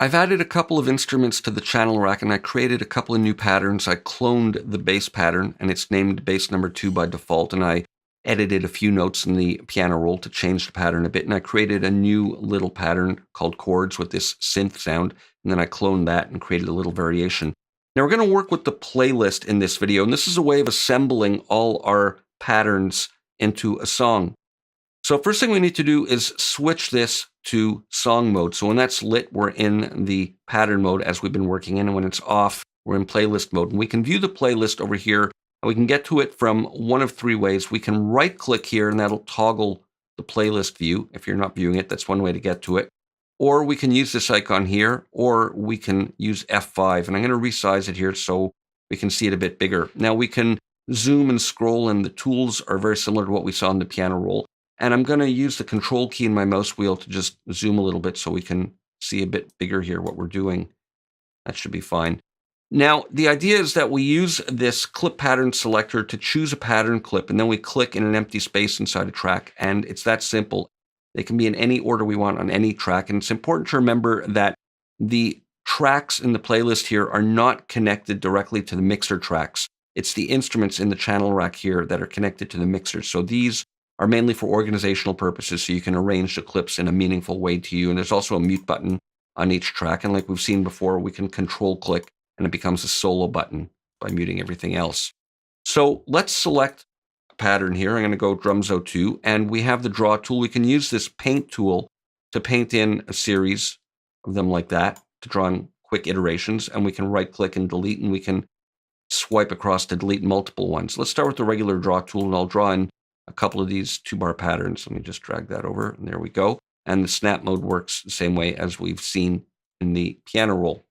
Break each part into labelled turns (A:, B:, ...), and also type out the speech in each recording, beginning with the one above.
A: I've added a couple of instruments to the channel rack and I created a couple of new patterns. I cloned the bass pattern and it's named bass number 2 by default, and I edited a few notes in the piano roll to change the pattern a bit, and I created a new little pattern called chords with this synth sound, and then I cloned that and created a little variation. Now we're going to work with the playlist in this video, and this is a way of assembling all our patterns into a song. So first thing we need to do is switch this to song mode. So when that's lit, we're in the pattern mode as we've been working in, and when it's off, we're in playlist mode. And we can view the playlist over here, and we can get to it from one of three ways. We can right click here and that'll toggle the playlist view. If you're not viewing it, that's one way to get to it. Or we can use this icon here, or we can use F5, and I'm going to resize it here so we can see it a bit bigger. Now we can zoom and scroll, and the tools are very similar to what we saw in the piano roll. And I'm going to use the control key in my mouse wheel to just zoom a little bit so we can see a bit bigger here what we're doing. That should be fine. Now, the idea is that we use this clip pattern selector to choose a pattern clip, and then we click in an empty space inside a track, and it's that simple. They can be in any order we want on any track, and it's important to remember that the tracks in the playlist here are not connected directly to the mixer tracks. It's the instruments in the channel rack here that are connected to the mixer. So these are mainly for organizational purposes, so you can arrange the clips in a meaningful way to you. And there's also a mute button on each track. And like we've seen before, we can control click and it becomes a solo button by muting everything else. So let's select a pattern here. I'm going to go Drumzo 2, and we have the draw tool. We can use this paint tool to paint in a series of them like that to draw in quick iterations. And we can right click and delete, and we can swipe across to delete multiple ones. Let's start with the regular draw tool, and I'll draw in a couple of these 2-bar patterns. Let me just drag that over, and there we go. And the snap mode works the same way as we've seen in the piano roll.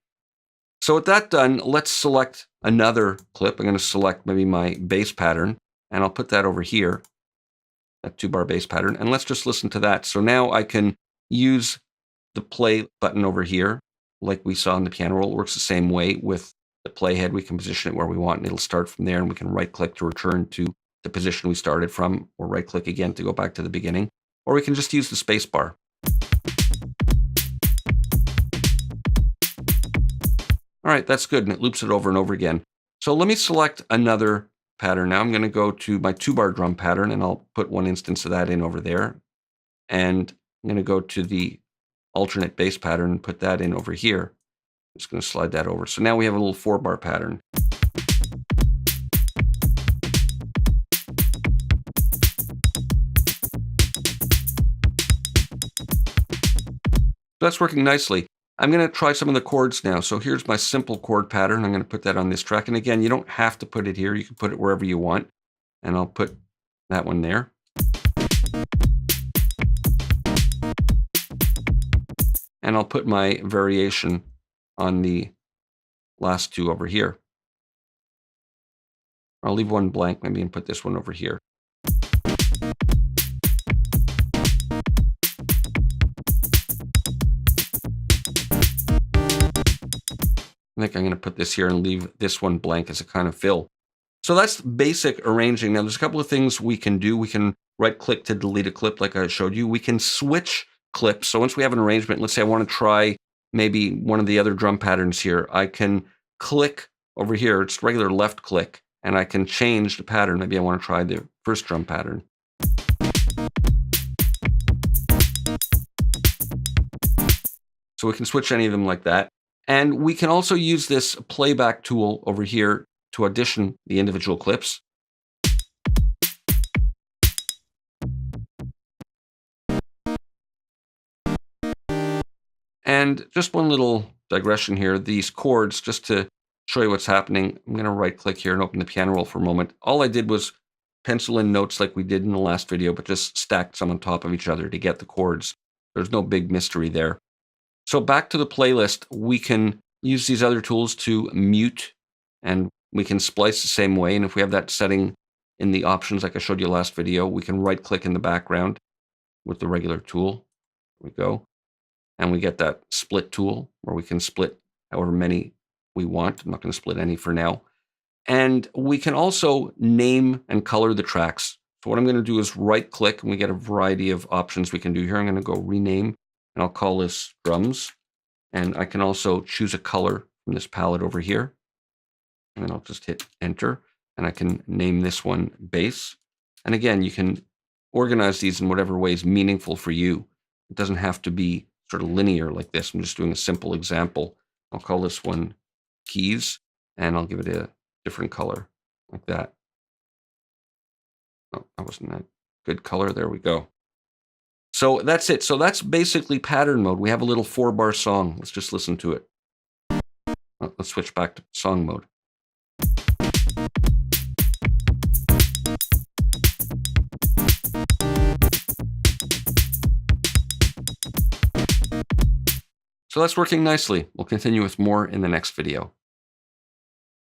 A: So with that done, let's select another clip. I'm going to select maybe my bass pattern, and I'll put that over here, that 2-bar bass pattern, and let's just listen to that. So now I can use the play button over here, like we saw in the piano roll. It works the same way with the playhead. We can position it where we want, and it'll start from there, and we can right-click to return to the position we started from, or right-click again to go back to the beginning, or we can just use the space bar. All right, that's good, and it loops it over and over again. So let me select another pattern. Now I'm going to go to my 2-bar drum pattern, and I'll put one instance of that in over there. And I'm going to go to the alternate bass pattern and put that in over here. I'm just going to slide that over. So now we have a little 4-bar pattern. That's working nicely. I'm going to try some of the chords now. So here's my simple chord pattern. I'm going to put that on this track. And again, you don't have to put it here. You can put it wherever you want. And I'll put that one there. And I'll put my variation on the last two over here. I'll leave one blank maybe and put this one over here. I think I'm going to put this here and leave this one blank as a kind of fill. So that's basic arranging. Now there's a couple of things we can do. We can right click to delete a clip like I showed you. We can switch clips. So once we have an arrangement, let's say I want to try maybe one of the other drum patterns here. I can click over here. It's regular left click, and I can change the pattern. Maybe I want to try the first drum pattern. So we can switch any of them like that. And we can also use this playback tool over here to audition the individual clips. And just one little digression here, these chords, just to show you what's happening, I'm going to right click here and open the piano roll for a moment. All I did was pencil in notes like we did in the last video, but just stacked some on top of each other to get the chords. There's no big mystery there. So back to the playlist, we can use these other tools to mute, and we can splice the same way. And if we have that setting in the options like I showed you last video, we can right click in the background with the regular tool. There we go. And we get that split tool where we can split however many we want. I'm not going to split any for now. And we can also name and color the tracks. So what I'm going to do is right click, and we get a variety of options we can do here. I'm going to go rename, and I'll call this drums. And I can also choose a color from this palette over here. And then I'll just hit enter, and I can name this one base. And again, you can organize these in whatever way is meaningful for you. It doesn't have to be sort of linear like this. I'm just doing a simple example. I'll call this one keys, and I'll give it a different color like that. Oh, that wasn't a good color. There we go. So that's it. So that's basically pattern mode. We have a little 4-bar song. Let's just listen to it. Let's switch back to song mode. So that's working nicely. We'll continue with more in the next video.